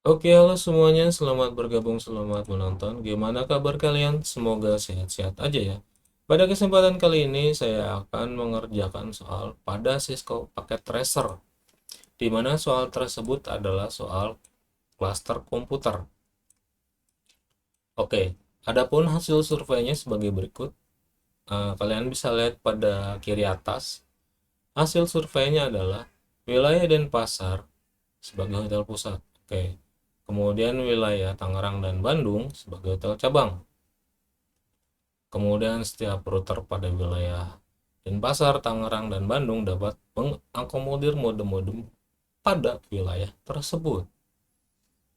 Oke, halo semuanya, selamat bergabung, selamat menonton. Gimana kabar kalian? Semoga sehat-sehat aja ya. Pada kesempatan kali ini saya akan mengerjakan soal pada Cisco paket tracer, di mana soal tersebut adalah soal klaster komputer. Oke, adapun hasil surveinya sebagai berikut. Kalian bisa lihat pada kiri atas. Hasil surveinya adalah wilayah Denpasar sebagai hotel pusat. Oke. Kemudian wilayah Tangerang dan Bandung sebagai hotel cabang. Kemudian setiap router pada wilayah Denpasar, Tangerang, dan Bandung dapat mengakomodir modem-modem pada wilayah tersebut.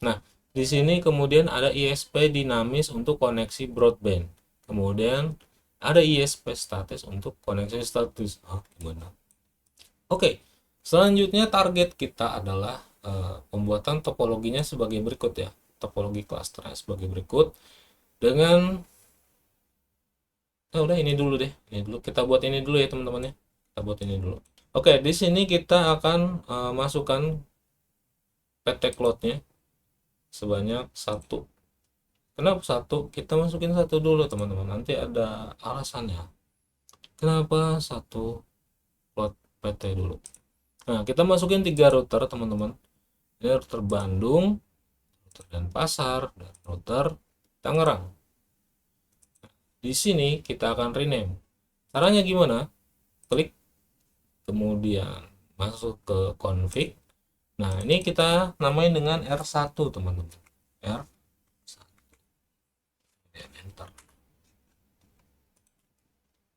Nah, di sini kemudian ada ISP dinamis untuk koneksi broadband. Kemudian ada ISP statis untuk koneksi status. Gimana? Oke, selanjutnya target kita adalah pembuatan topologinya sebagai berikut ya. Topologi klasternya sebagai berikut dengan udah ini dulu deh. Ini dulu kita buat ini dulu ya teman-teman ya. Kita buat ini dulu. Oke, di sini kita akan masukkan PT cloudnya sebanyak satu. Kenapa satu? Kita masukin satu dulu teman-teman. Nanti ada alasannya. Kenapa satu cloud PT dulu? Nah, kita masukin tiga router teman-teman. Ini router Bandung, router Denpasar, dan router Tangerang. Di sini kita akan rename. Caranya gimana? Klik, kemudian masuk ke config. Nah, ini kita namain dengan R1 teman-teman. R1. Dan enter.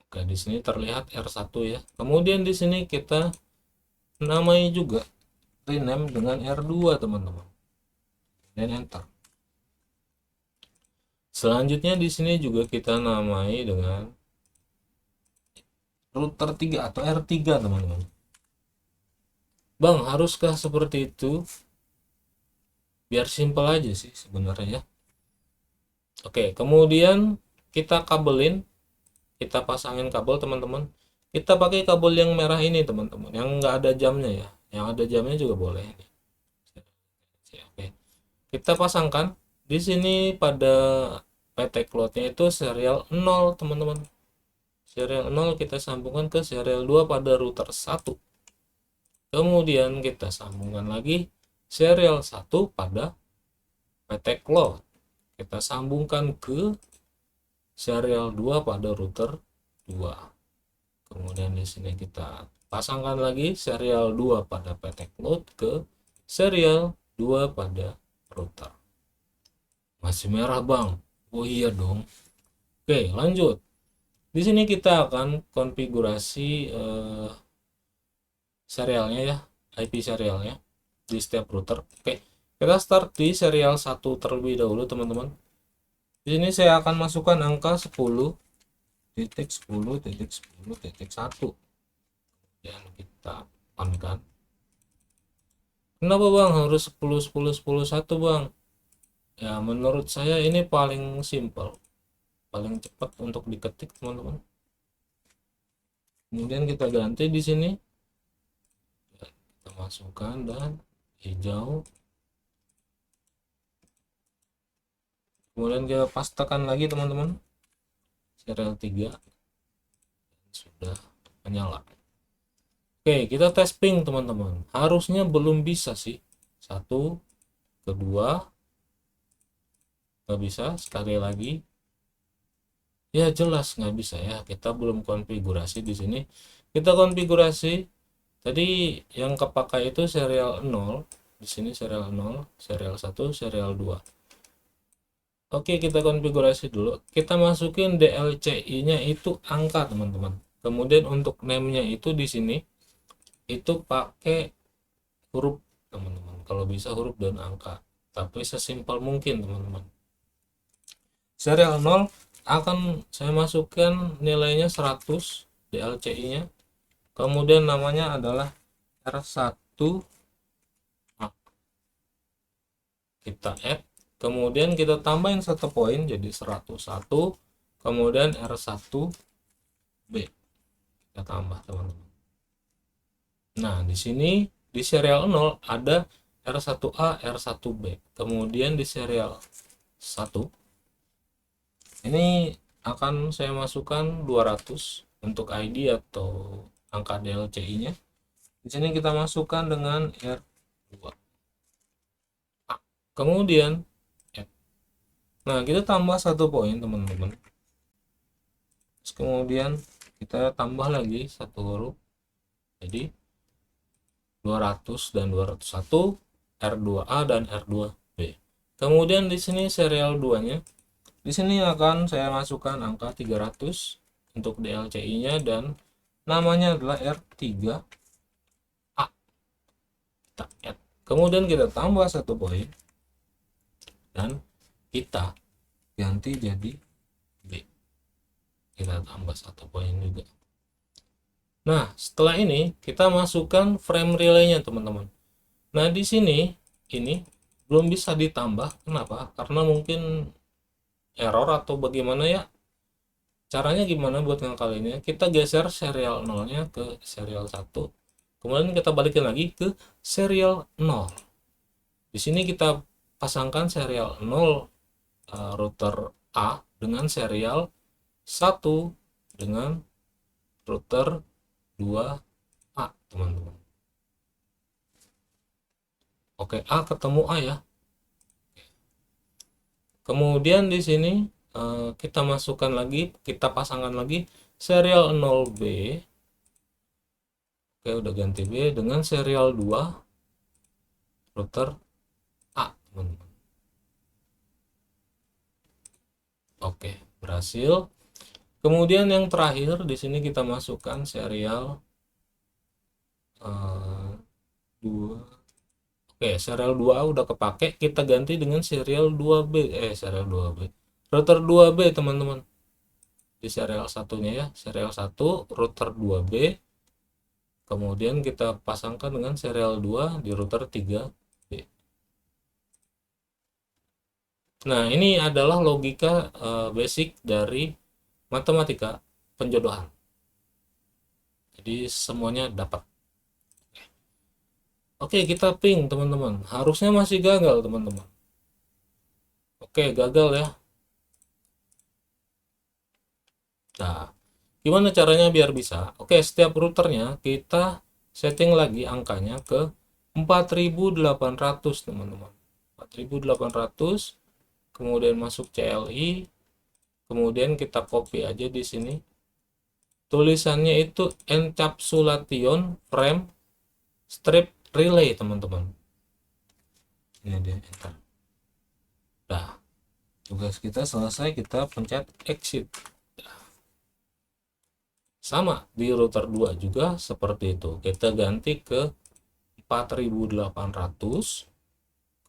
Oke, di sini terlihat R1 ya. Kemudian di sini kita namai juga rename dengan R2 teman-teman. Dan enter. Selanjutnya di sini juga kita namai dengan router 3 atau R3 teman-teman. Bang, haruskah seperti itu? Biar simpel aja sih sebenarnya. Oke, kemudian kita kabelin, kita pasangin kabel teman-teman. Kita pakai kabel yang merah ini teman-teman, yang nggak ada jamnya ya. Yang ada jamnya juga boleh. Oke, kita pasangkan di sini pada PT cloudnya itu serial 0 teman-teman. Serial 0 kita sambungkan ke serial 2 pada router 1. Kemudian kita sambungkan lagi serial 1 pada PT cloud. Kita sambungkan ke serial 2 pada router 2. Kemudian di sini kita pasangkan lagi serial 2 pada PT cloud ke serial 2 pada router. Masih merah, Bang. Oh iya dong. Oke, lanjut. Di sini kita akan konfigurasi serialnya ya, IP serialnya di setiap router. Oke, kita start di serial 1 terlebih dahulu, teman-teman. Di sini saya akan masukkan angka 10.10.10.1. Dan kita on kan. Kenapa Bang harus 10 10 10 1, Bang? Ya, menurut saya ini paling simple, paling cepat untuk diketik, teman-teman. Kemudian kita ganti di sini. Kita masukkan dan hijau. Kemudian kita pastekan lagi, teman-teman. Serial 3 sudah menyala. Oke, kita tes ping, teman-teman. Harusnya belum bisa sih. Satu, kedua, nggak bisa. Sekali lagi, ya jelas nggak bisa ya. Kita belum konfigurasi di sini. Kita konfigurasi. Tadi yang kepakai itu serial 0. Di sini serial 0, serial 1, serial 2. Oke, kita konfigurasi dulu. Kita masukin DLCI-nya itu angka, teman-teman. Kemudian untuk name-nya itu di sini itu pakai huruf, teman-teman. Kalau bisa huruf dan angka. Tapi sesimpel mungkin, teman-teman. Serial 0 akan saya masukkan nilainya 100 DLCI-nya. Kemudian namanya adalah R1. Nah, kita add. Kemudian kita tambahin satu poin jadi 101. Kemudian R1B kita tambah, teman-teman. Nah, di sini di serial 0 ada R1A, R1B. Kemudian di serial 1 ini akan saya masukkan 200 untuk ID atau angka DLCI-nya. Di sini kita masukkan dengan R2. Kemudian nah, kita tambah 1 poin, teman-teman. Kemudian kita tambah lagi 1 huruf. Jadi 200 dan 201, R2A dan R2B. Kemudian di sini serial 2-nya. Di sini akan saya masukkan angka 300 untuk DLCI-nya dan namanya adalah R3A. Kemudian kita tambah 1 poin dan kita ganti jadi B. Kita tambah 1 poin juga. Nah, setelah ini kita masukkan frame relay-nya, teman-teman. Nah, di sini ini belum bisa ditambah. Kenapa? Karena mungkin error atau bagaimana ya. Caranya gimana buat ngakalinnya? Kita geser serial 0-nya ke serial 1. Kemudian kita balikin lagi ke serial 0. Di sini kita pasangkan serial 0 router A dengan serial 1 dengan router 2A, teman-teman. Oke, A ketemu A ya. Kemudian di sini kita masukkan lagi, kita pasangkan lagi serial 0B. Oke, udah ganti B dengan serial 2 router A, teman-teman. Oke, berhasil. Kemudian yang terakhir di sini kita masukkan serial 2. Oke, serial 2A udah kepake, kita ganti dengan serial 2B. Serial 2B. Router 2B, teman-teman. Di serial satunya ya, serial 1 router 2B. Kemudian kita pasangkan dengan serial 2 di router 3B. Nah, ini adalah logika basic dari matematika penjodohan. Jadi semuanya dapat. Oke, kita ping, teman-teman. Harusnya masih gagal, teman-teman. Oke, gagal ya. Nah, gimana caranya biar bisa? Oke, setiap routernya kita setting lagi angkanya ke 4800, teman-teman. 4800. Kemudian masuk CLI. Kemudian kita copy aja di sini. Tulisannya itu encapsulation frame strip relay, teman-teman. Ini dia, enter. Nah, tugas kita selesai, kita pencet exit. Sama di router 2 juga seperti itu. Kita ganti ke 4800.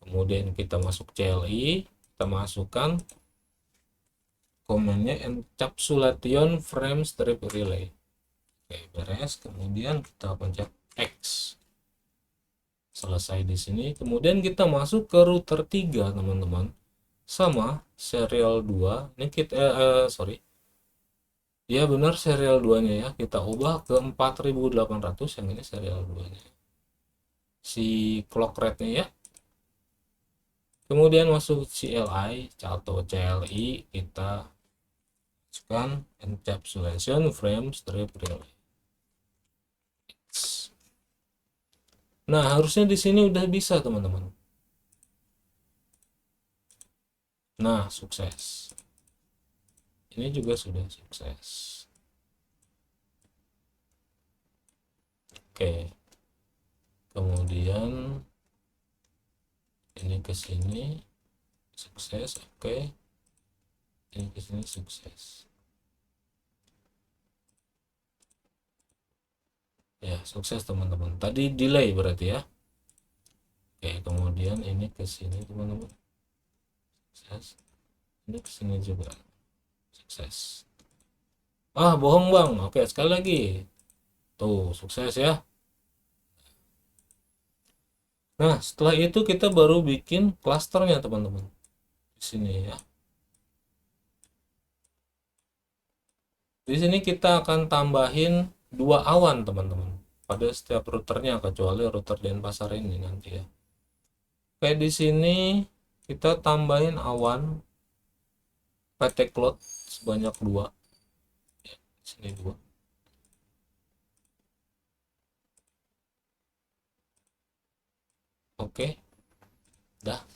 Kemudian kita masuk CLI, kita masukkan komennya encapsulation frame strip relay. Oke, beres. Kemudian kita pencet X. Selesai di sini. Kemudian kita masuk ke router 3, teman-teman. Sama serial 2. Ini kita ya benar, serial 2-nya ya. Kita ubah ke 4800, yang ini serial 2-nya. Si clock rate-nya ya. Kemudian masuk CLI atau CLI, kita masukkan encapsulation frame strip relay. Nah, harusnya di sini udah bisa, teman-teman. Nah, sukses. Ini juga sudah sukses. Oke. Kemudian ini ke sini sukses. Oke. Ini ke sini sukses. Ya, sukses, teman-teman. Tadi delay berarti ya. Oke, kemudian ini ke sini, teman-teman. Sukses. Ini ke sini juga. Sukses. Ah, bohong, Bang. Oke, sekali lagi. Tuh, sukses ya. Nah, setelah itu kita baru bikin klasternya, teman-teman. Di sini ya. Di sini kita akan tambahin 2 awan, teman-teman. Pada setiap routernya, kecuali router Denpasar ini nanti ya. Oke, di sini kita tambahin awan PT Cloud sebanyak 2. Sini 2. Oke, dah.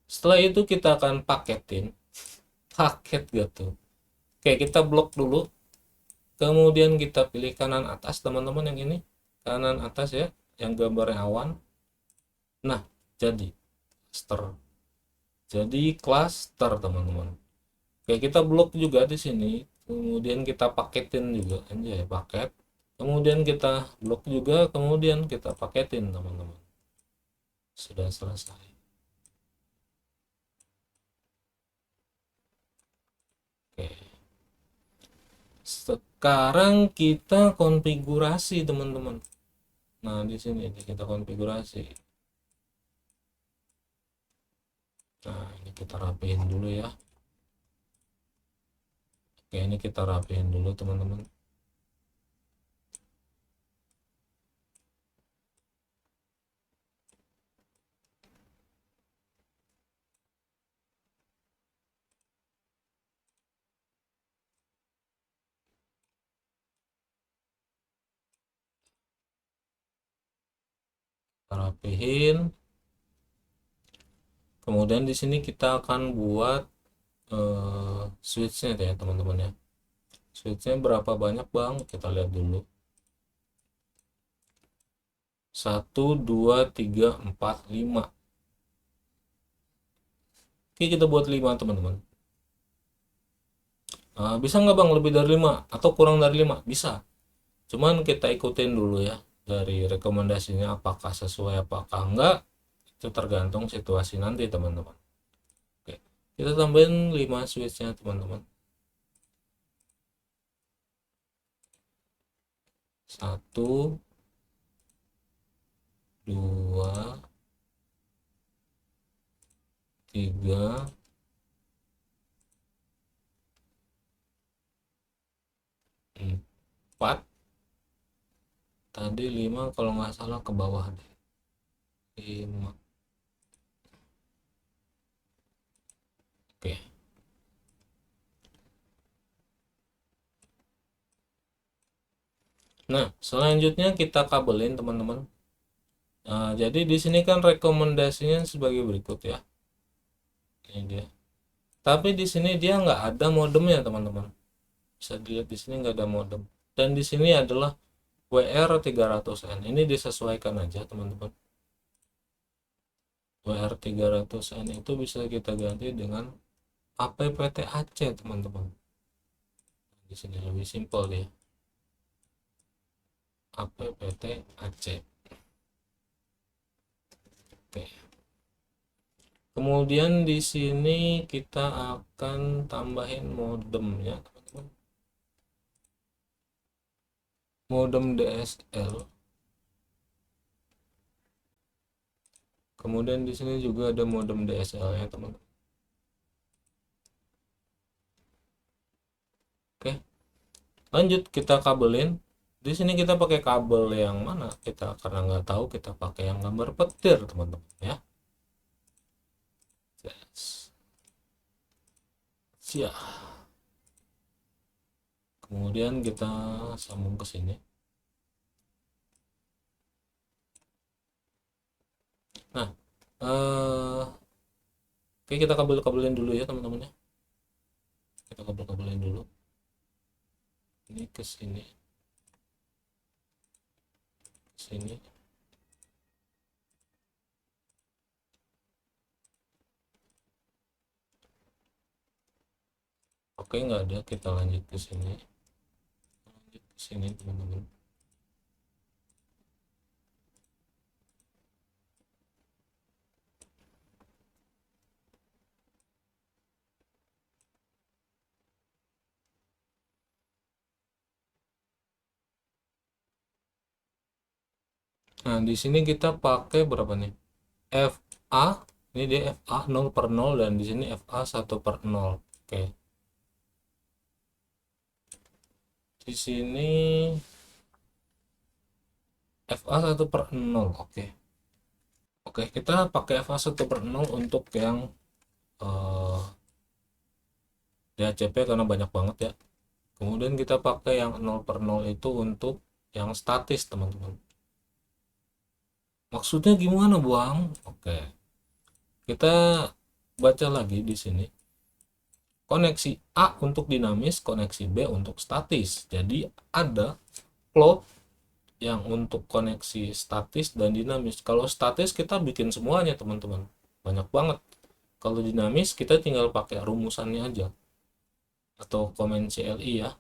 Setelah itu kita akan paketin. Paket gitu. Oke, kita blok dulu. Kemudian kita pilih kanan atas, teman-teman, yang ini. Kanan atas ya, yang gambarnya awan. Nah, jadi cluster. Jadi cluster, teman-teman. Oke, kita blok juga di sini. Kemudian kita paketin juga, anjay, paket. Kemudian kita blok juga, kemudian kita paketin, teman-teman. Sudah selesai. Oke. Sekarang kita konfigurasi, teman-teman. Nah, di sini kita konfigurasi. Nah, ini kita rapiin dulu ya. Oke, ini kita rapiin dulu, teman-teman. Kita rapihin. Kemudian di sini kita akan buat switchnya ya, teman-teman ya. Switchnya berapa banyak, Bang? Kita lihat dulu. 1, 2, 3, 4, 5. Oke, kita buat 5, teman-teman. Bisa nggak, Bang, lebih dari 5 atau kurang dari 5? Bisa. Cuman kita ikutin dulu ya dari rekomendasinya, apakah sesuai apakah enggak. Itu tergantung situasi nanti, teman-teman. Oke, kita tambahin 5 switchnya, teman-teman. 1, 2, 3, 4. Tadi 5 kalau nggak salah ke bawah deh. 5. Oke. Nah, selanjutnya kita kabelin, teman-teman. Nah, jadi di sini kan rekomendasinya sebagai berikut ya. Ini dia. Tapi di sini dia nggak ada modemnya, teman-teman. Bisa dilihat di sini nggak ada modem. Dan di sini adalah WR300N. Ini disesuaikan aja, teman-teman. WR300N itu bisa kita ganti dengan APPTAC, teman-teman. Di sini lebih simpel ya. APPTAC. Oke. Kemudian di sini kita akan tambahin modemnya, teman-teman. Modem DSL. Kemudian di sini juga ada modem DSL ya, teman-teman. Oke. Lanjut kita kabelin. Di sini kita pakai kabel yang mana? Kita karena nggak tahu, kita pakai yang gambar petir, teman-teman ya. Yes. Siap. Kemudian kita sambung ke sini. Nah, oke, kita kabel-kabelin dulu ya, teman-teman ya. Kita kabel-kabelin dulu. Ini ke sini. Sini. Oke, nggak ada, kita lanjut ke sini. Lanjut ke sini, teman-teman. Nah, di sini kita pakai berapa nih? FA, ini dia FA 0/0 dan di sini FA 1/0. Oke. Di sini FA 1/0. Oke. Oke, kita pakai fase 1/0 untuk yang DHCP karena banyak banget ya. Kemudian kita pakai yang 0/0 itu untuk yang statis, teman-teman. Maksudnya gimana, Bang? Oke, kita baca lagi di sini. Koneksi A untuk dinamis, koneksi B untuk statis. Jadi ada plot yang untuk koneksi statis dan dinamis. Kalau statis kita bikin semuanya, teman-teman. Banyak banget. Kalau dinamis kita tinggal pakai rumusannya aja atau komen CLI ya.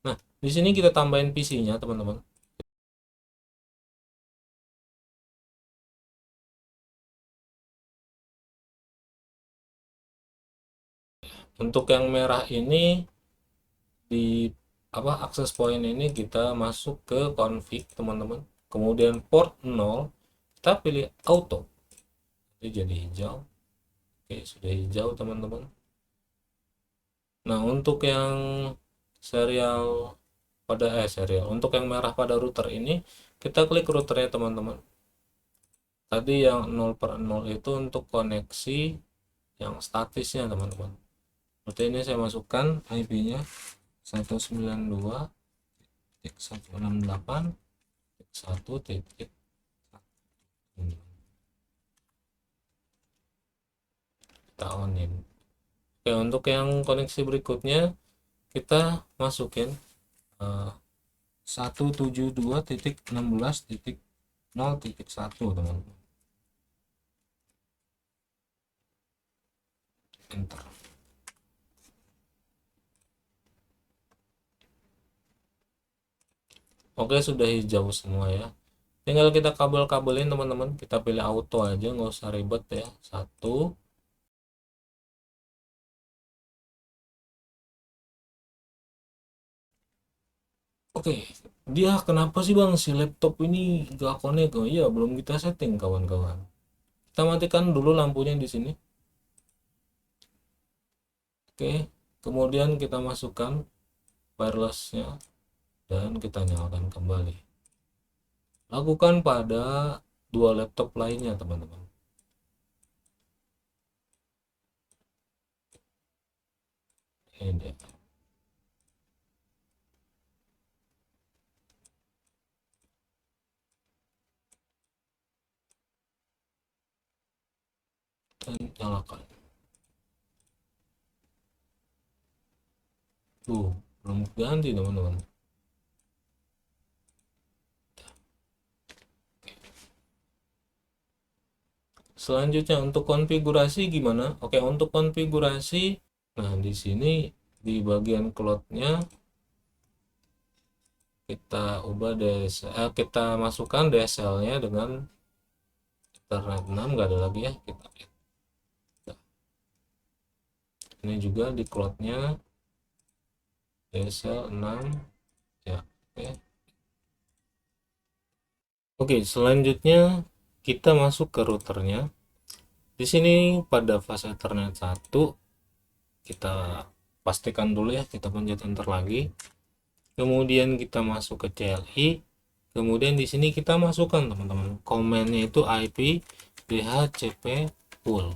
Nah, di sini kita tambahin PC-nya, teman-teman. Untuk yang merah ini di akses point ini kita masuk ke config, teman-teman. Kemudian port 0 kita pilih auto. Jadi hijau. Oke, sudah hijau, teman-teman. Nah, untuk yang serial serial untuk yang merah pada router ini kita klik routernya, teman-teman. Tadi yang 0/0 itu untuk koneksi yang statisnya, teman-teman. Seperti ini saya masukkan IP-nya 192.168.1. Kita onin. Oke, untuk yang koneksi berikutnya kita masukin 172.16.0.1, teman-teman. Enter. Oke, sudah hijau semua ya. Tinggal kita kabel-kabelin, teman-teman. Kita pilih auto aja, nggak usah ribet ya. Satu. Oke, dia kenapa sih bang si laptop ini gak connect? Oh iya, belum kita setting, kawan-kawan. Kita matikan dulu lampunya di sini. Oke, kemudian kita masukkan wirelessnya dan kita nyalakan kembali. Lakukan pada dua laptop lainnya, teman-teman. Ini dia. Dan nyalakan. Belum ganti, teman-teman. Selanjutnya untuk konfigurasi gimana? Oke, untuk konfigurasi, nah di sini di bagian cloud-nya kita ubah kita masukkan DSL-nya dengan Ethernet 6, nggak ada lagi ya. Ini juga di cloud-nya DSL 6 ya. Oke. Oke, selanjutnya kita masuk ke routernya. Di sini pada fase Ethernet 1 kita pastikan dulu ya, kita pencet enter lagi. Kemudian kita masuk ke CLI. Kemudian di sini kita masukkan, teman-teman, komennya itu IP DHCP pool.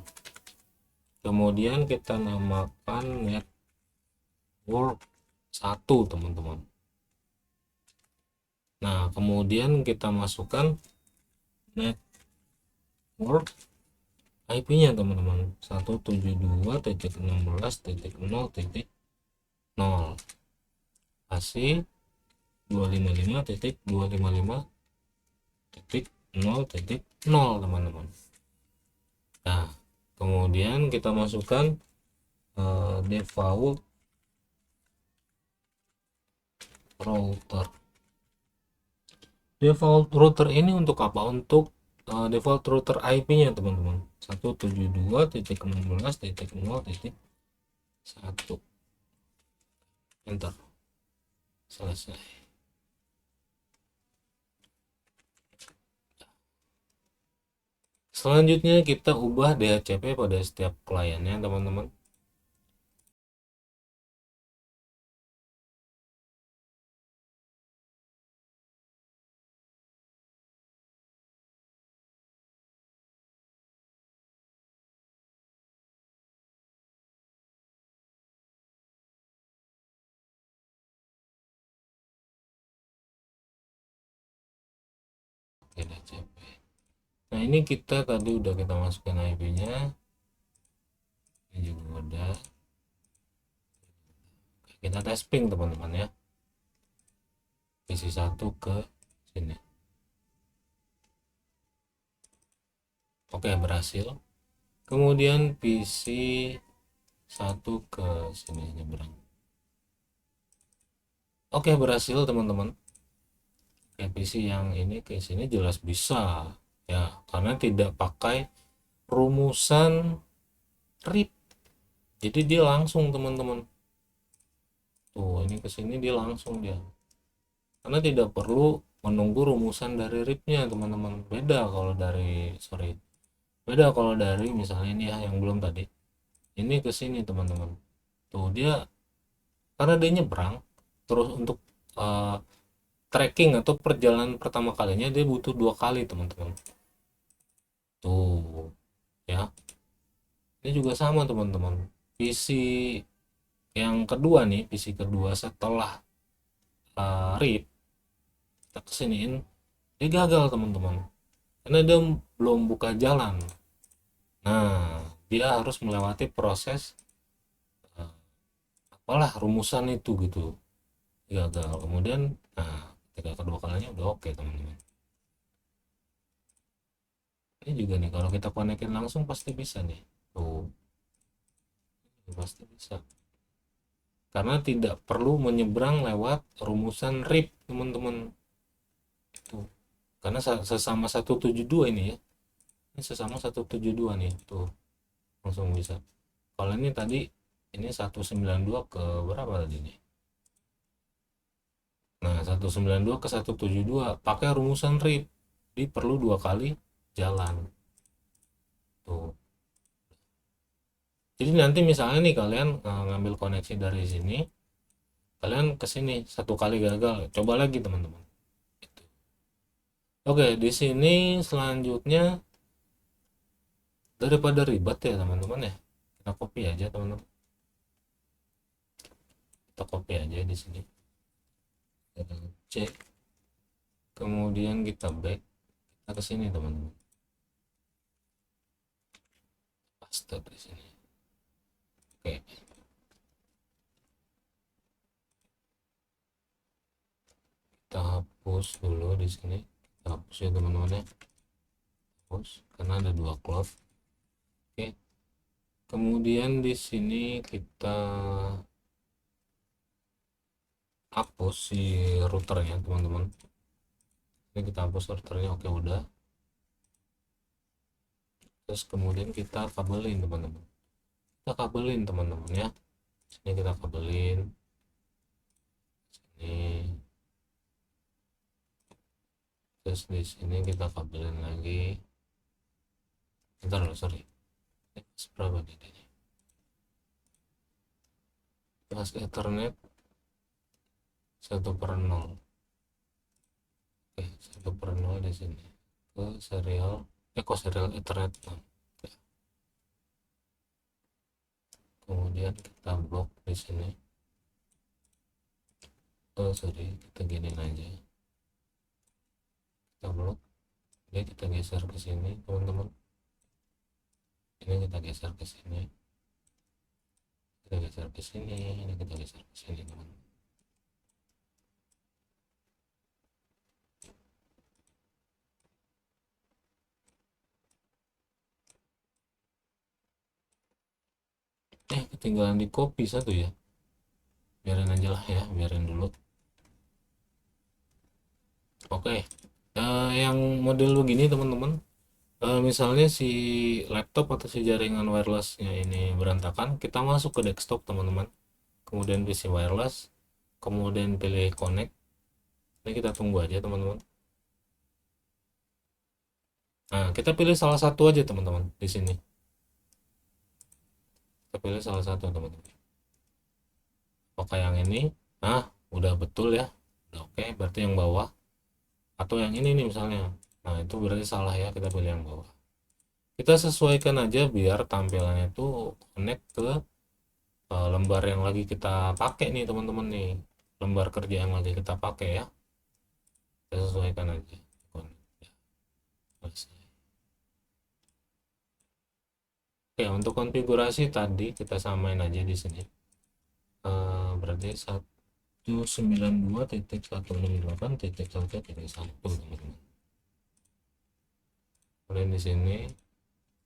Kemudian kita namakan network 1, teman-teman. Nah, kemudian kita masukkan network IP-nya, teman-teman, 172.16.0.0 AC 255.255.0.0, teman-teman. Nah, kemudian kita masukkan default router. Default router ini untuk apa? Untuk default router IP-nya, teman-teman, 172.16.0.1. Enter. Selesai. Selanjutnya kita ubah DHCP pada setiap kliennya, teman-teman. DHCP. Nah ini kita tadi udah kita masukkan IP nya, ini juga udah. Kita tes ping teman-teman ya, PC1 ke sini. Oke, berhasil. Kemudian PC1 ke sini nyebrang. Oke, berhasil teman-teman. Oke, PC yang ini ke sini jelas bisa ya, karena tidak pakai rumusan RIP. Jadi dia langsung teman-teman. Tuh, ini ke sini dia langsung dia. Karena tidak perlu menunggu rumusan dari RIP-nya teman-teman. Beda kalau dari misalnya ini ya yang belum tadi. Ini ke sini teman-teman. Tuh dia, karena dia nyebrang terus untuk uh, tracking atau perjalanan pertama kalinya dia butuh 2 kali teman-teman. Tuh ya, ini juga sama teman-teman. PC yang kedua nih, PC kedua setelah RIP, kita kesiniin, dia gagal teman-teman, karena dia belum buka jalan. Nah, dia harus melewati proses uh, apalah rumusan itu gitu, gagal. Kemudian nah, ketika kedua kalinya udah oke teman-teman. Ini juga nih kalau kita konekin langsung pasti bisa nih. Tuh, pasti bisa. Karena tidak perlu menyeberang lewat rumusan RIP teman-teman. Itu. Karena sesama 172 ini ya. Ini sesama 172 nih. Tuh, langsung bisa. Kalau ini tadi ini 192 ke berapa tadi nih? Nah, 192 ke 172 pakai rumusan RIP. Jadi perlu 2 kali jalan. Tuh. Jadi nanti misalnya nih kalian ngambil koneksi dari sini, kalian ke sini 1 kali gagal, coba lagi teman-teman. Gitu. Oke, di sini selanjutnya daripada ribet ya teman-teman ya, kita copy aja teman-teman. Kita copy aja di sini. C. Kemudian kita back, kita ke sini teman-teman. Paste di sini. Oke. Kita hapus dulu di sini. Kita hapus ya teman-teman ya. Hapus karena ada 2 cloud. Oke. Kemudian di sini kita hapus si routernya teman-teman. Ini kita hapus routernya, oke udah. Terus kemudian kita kabelin teman-teman. Kita kabelin teman-teman ya. Sini kita kabelin. Sini. Terus di sini kita kabelin lagi. Bentar loh, sorry. Berapa nih? Pas Ethernet 1/0. Oke, 1/0 di sini. Ke serial, kok serial Ethernet. Kemudian kita blok di sini. Oh sorry, kita giniin aja. Kita blok. Ini kita geser ke sini teman-teman. Ini kita geser ke sini. Kita geser ke sini. Ini kita geser ke sini teman-teman. Ketinggalan di copy satu ya. Biarin aja lah ya, biarin dulu. Oke, yang model begini teman-teman, misalnya si laptop atau si jaringan wirelessnya ini berantakan, kita masuk ke desktop teman-teman, kemudian PC wireless, kemudian pilih connect. Ini kita tunggu aja teman-teman. Nah, kita pilih salah satu aja teman-teman di sini. Kita pilih salah satu teman-teman. Apakah yang ini? Nah, udah betul ya. Udah oke, berarti yang bawah. Atau yang ini nih misalnya. Nah, itu berarti salah ya, kita pilih yang bawah. Kita sesuaikan aja biar tampilannya itu connect ke lembar yang lagi kita pakai nih teman-teman nih. Lembar kerja yang lagi kita pakai ya. Kita sesuaikan aja. Selesai. Oke, untuk konfigurasi tadi kita samain aja di sini. Berarti 192.168.1.1, teman-teman. Kemudian di sini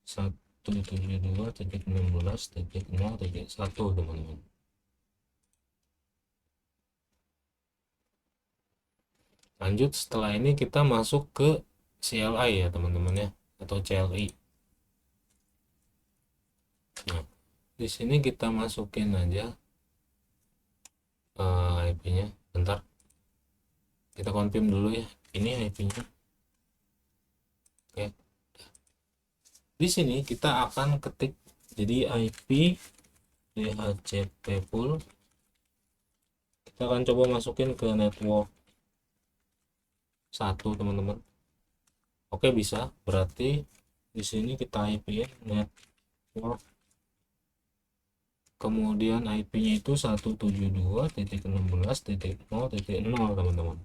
172.16.0.1, teman-teman. Lanjut, setelah ini kita masuk ke CLI ya teman-teman ya, atau CLI. Nah, di sini kita masukin aja IP-nya. Bentar, kita confirm dulu ya. Ini IP-nya. Oke. Di sini kita akan ketik jadi IP DHCP pool. Kita akan coba masukin ke network 1, teman-teman. Oke, bisa. Berarti di sini kita IP ya, network, kemudian IP-nya itu 172.16.0.0, teman-teman.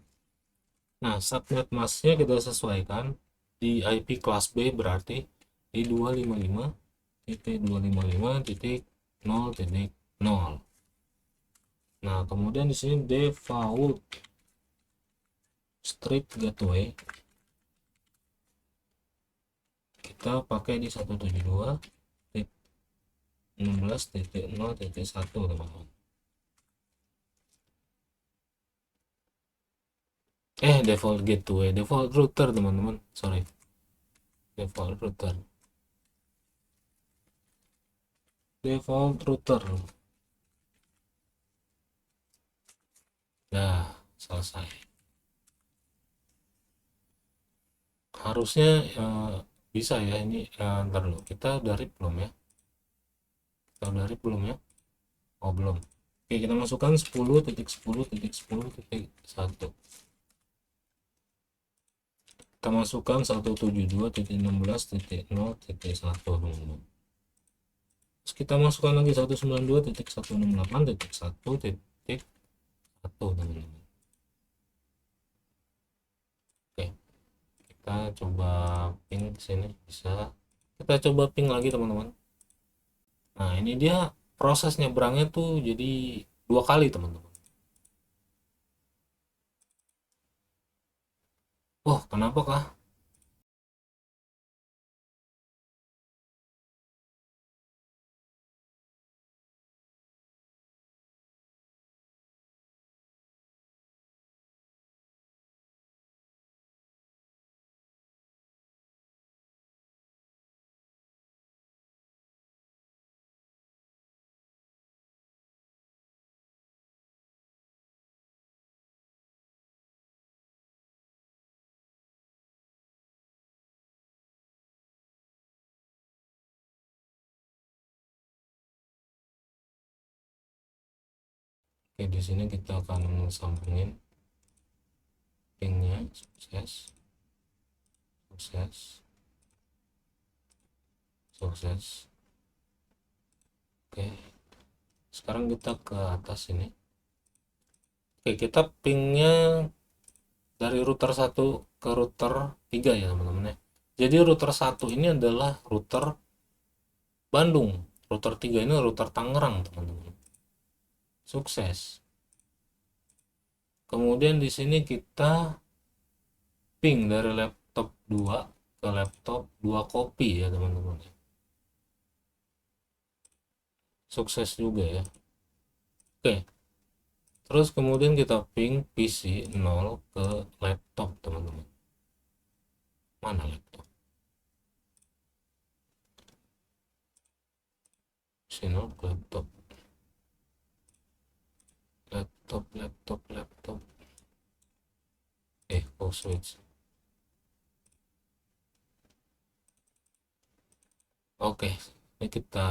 Nah, subnet masknya kita sesuaikan di IP kelas B, berarti di 255.255.0.0. Nah, kemudian di sini default strip gateway kita pakai di 172.16.0.1, teman-teman. Default gateway, default router, teman-teman. Sorry, default router. Nah, selesai. Harusnya bisa ya ini. Ntar dulu, kita dari belum ya? Oh, belum. Oke, kita masukkan 10.10.10.1. Kita masukkan 172.16.0.1, teman-teman. Terus kita masukkan lagi 192.168.1.1, teman-teman. Oke, kita coba ping sini, bisa. Kita coba ping lagi, teman-teman. Nah, ini dia proses nyebrangnya tuh jadi 2 kali, teman-teman. Wah, kenapa kah? Oke, di sini kita akan sambungin pingnya. Sukses. Oke, sekarang kita ke atas ini. Oke, kita pingnya dari router 1 ke router 3 ya, teman-teman ya. Jadi router 1 ini adalah router Bandung, router 3 ini router Tangerang, teman-teman. Sukses. Kemudian di sini kita ping dari laptop 2 ke laptop 2 kopi ya, teman-teman. Sukses juga ya. Oke, terus kemudian kita ping PC 0 ke laptop, teman-teman. Mana laptop? PC 0 ke laptop. Laptop. Switch. Oke, ini kita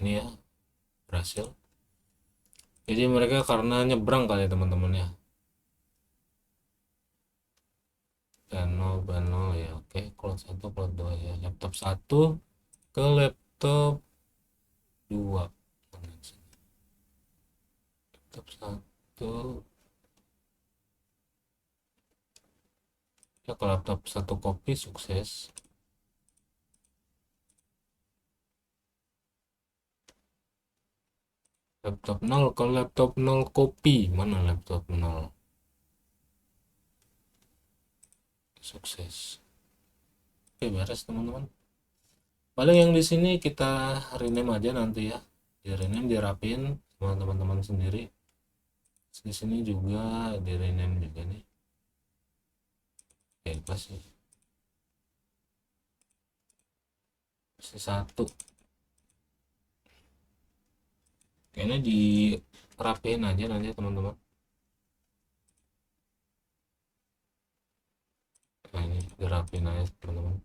ini ya, berhasil. Jadi mereka karena nyebrang kali ya, teman-teman ya. Panel ya. Oke, cloud 1, cloud 2 ya. Laptop 1 ke laptop 2. Laptop 1 Ya, ke laptop 1 kopi sukses. Laptop 0, kalau laptop 0 kopi, mana laptop 0? Sukses. Oke, beres teman-teman. Paling yang di sini kita rename aja nanti ya. Di rename, dirapin sama teman-teman sendiri. Di sini juga di rename juga nih. Oke, pasti satu. Kayaknya dirapiin aja nanti teman-teman. Nah, ini dirapiin aja teman-teman.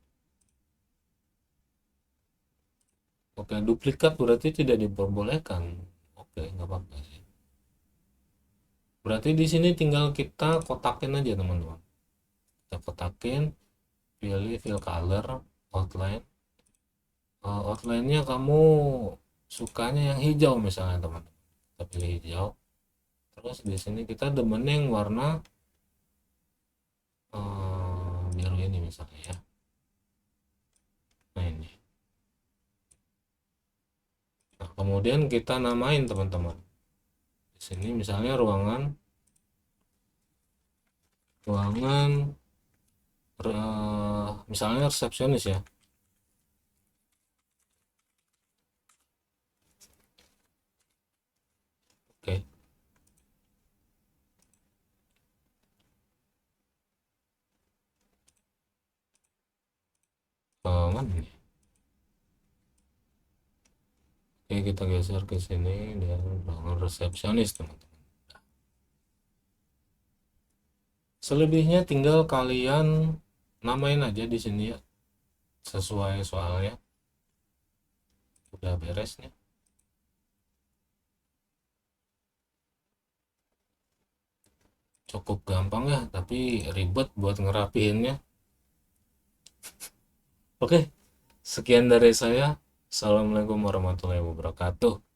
Oke, duplikat berarti tidak diperbolehkan. Oke, nggak apa-apa sih. Berarti di sini tinggal kita kotakin aja teman-teman. Kita kotakin, pilih fill color, outline. Outline-nya kamu sukanya yang hijau misalnya teman-teman. Kita pilih hijau. Terus di sini kita demen yang warna biru ini misalnya ya. Nah ini. Nah, kemudian kita namain teman-teman. Di sini misalnya ruangan misalnya resepsionis ya. Oke. Mana nih? Oke, kita geser ke sini dan ruangan resepsionis teman-teman. Selebihnya tinggal kalian namain aja di sini ya, sesuai soalnya. Udah beres nih. Cukup gampang ya, tapi ribet buat ngerapiinnya. Oke, sekian dari saya. Assalamualaikum warahmatullahi wabarakatuh.